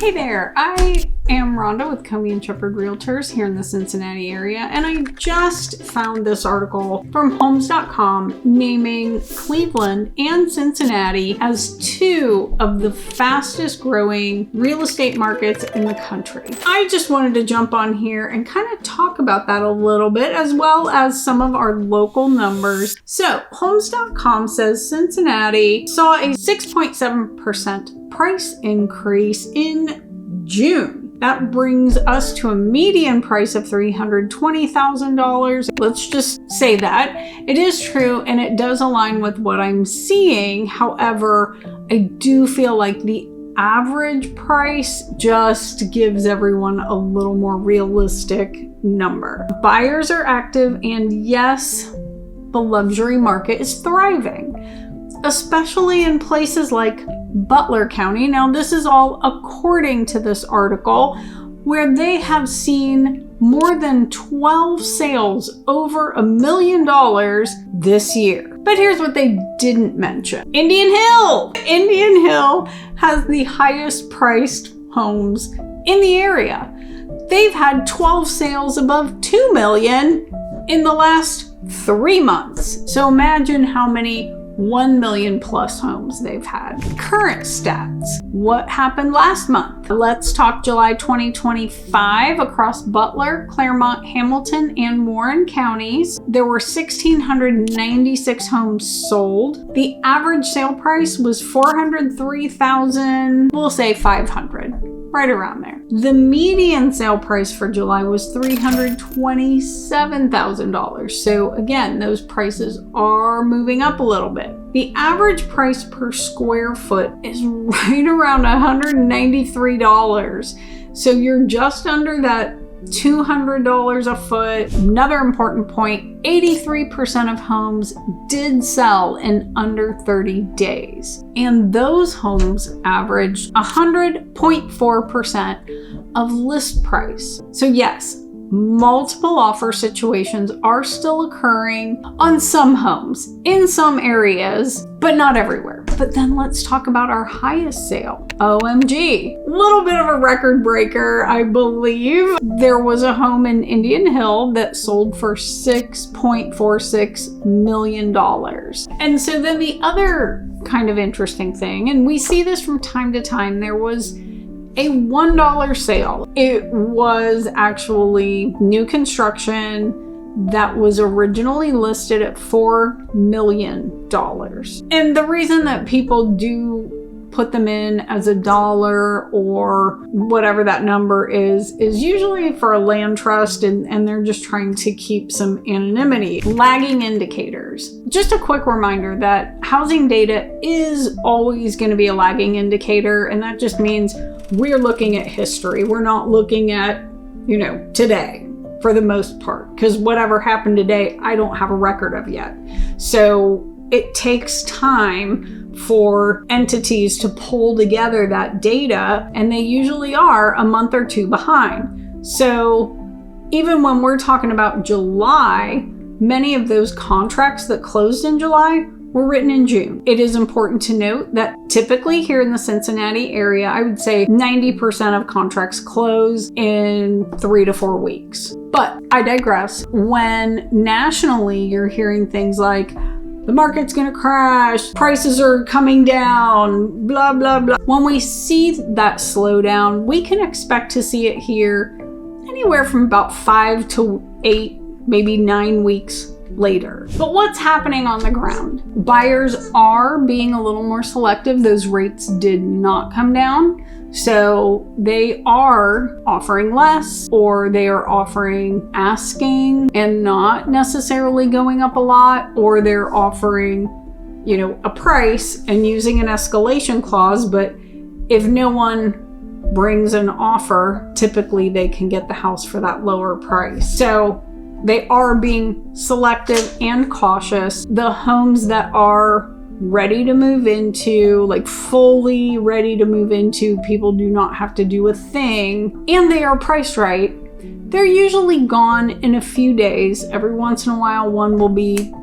Hey there, I am Rhonda with Comey and Realtors here in the Cincinnati area, and I just found this article from Homes.com naming Cleveland and Cincinnati as two of the fastest growing real estate markets in the country. I just wanted to jump on here and kind of talk about that a little bit, as well as some of our local numbers. So Homes.com says Cincinnati saw a 6.7% price increase in June. That brings us to a median price of $320,000. Let's just say that. It is true, and it does align with what I'm seeing. However, I do feel like the average price just gives everyone a little more realistic number. Buyers are active, and yes, the luxury market is thriving, especially in places like Butler County. Now, this is all according to this article, where they have seen more than 12 sales over $1 million this year. But here's what they didn't mention. Indian Hill! Indian Hill has the highest priced homes in the area. They've had 12 sales above $2 million in the last 3 months. So imagine how many 1 million plus homes they've had. Current stats. What happened last month? Let's talk July 2025 across Butler, Claremont, Hamilton, and Warren counties. There were 1,696 homes sold. The average sale price was $403,000, we'll say $500. Right around there. The median sale price for July was $327,000. So again, those prices are moving up a little bit. The average price per square foot is right around $193. So you're just under that $200 a foot. Another important point, 83% of homes did sell in under 30 days. And those homes averaged 100.4% of list price. So yes, multiple offer situations are still occurring on some homes in some areas, but not everywhere. But then let's talk about our highest sale. OMG, a little bit of a record breaker, I believe. There was a home in Indian Hill that sold for $6.46 million. And so then the other kind of interesting thing, and we see this from time to time, there was a $1 sale. It was actually new construction that was originally listed at $4 million. And the reason that people do put them in as $1 or whatever that number is usually for a land trust, and they're just trying to keep some anonymity. Lagging indicators. Just a quick reminder that housing data is always going to be a lagging indicator, and that just means we're looking at history. We're not looking at, today for the most part, because whatever happened today, I don't have a record of yet. So it takes time for entities to pull together that data, and they usually are a month or two behind. So even when we're talking about July, many of those contracts that closed in July were written in June. It is important to note that typically here in the Cincinnati area, I would say 90% of contracts close in 3 to 4 weeks. But I digress. When nationally you're hearing things like, the market's gonna crash, prices are coming down, blah, blah, blah. When we see that slowdown, we can expect to see it here anywhere from about 5 to 8, maybe 9 weeks later. But what's happening on the ground? Buyers are being a little more selective. Those rates did not come down. So they are offering less, or they are offering asking and not necessarily going up a lot, or they're offering, a price and using an escalation clause. But if no one brings an offer, typically they can get the house for that lower price. So they are being selective and cautious. The homes that are ready to move into, like fully ready to move into, people do not have to do a thing, and they are priced right, they're usually gone in a few days. Every once in a while, one will be,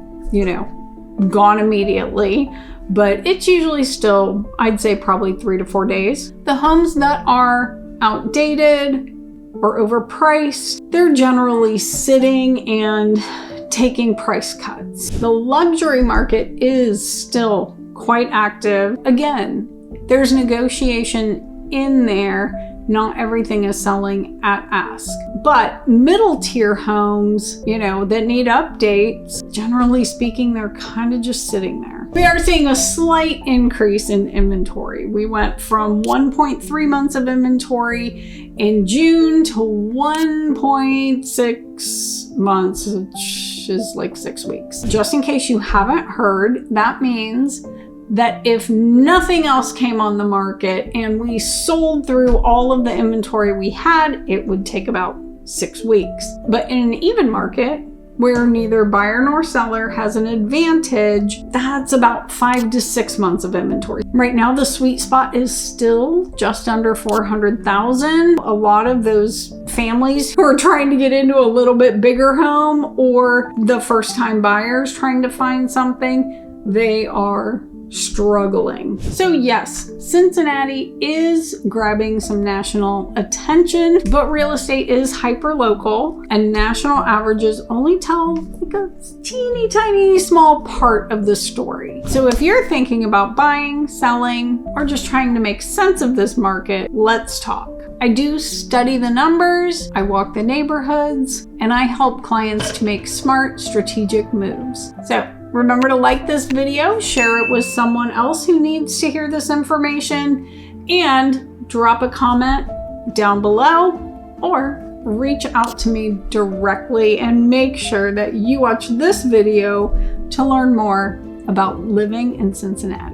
gone immediately. but it's usually still, I'd say probably 3 to 4 days. The homes that are outdated or overpriced, they're generally sitting and taking price cuts. The luxury market is still quite active. Again, there's negotiation in there. Not everything is selling at ask. But middle tier homes, that need updates, generally speaking, they're kind of just sitting there. We are seeing a slight increase in inventory. We went from 1.3 months of inventory in June to 1.6 months, which is like 6 weeks. Just in case you haven't heard, that means that if nothing else came on the market and we sold through all of the inventory we had, it would take about 6 weeks. But in an even market, where neither buyer nor seller has an advantage, that's about 5 to 6 months of inventory. Right now, the sweet spot is still just under 400,000. A lot of those families who are trying to get into a little bit bigger home, or the first-time buyers trying to find something, they are struggling. So yes, Cincinnati is grabbing some national attention, but real estate is hyper local, and national averages only tell like a teeny tiny small part of the story. So if you're thinking about buying, selling, or just trying to make sense of this market, let's talk. I do study the numbers, I walk the neighborhoods, and I help clients to make smart, strategic moves. So remember to like this video, share it with someone else who needs to hear this information, and drop a comment down below or reach out to me directly, and make sure that you watch this video to learn more about living in Cincinnati.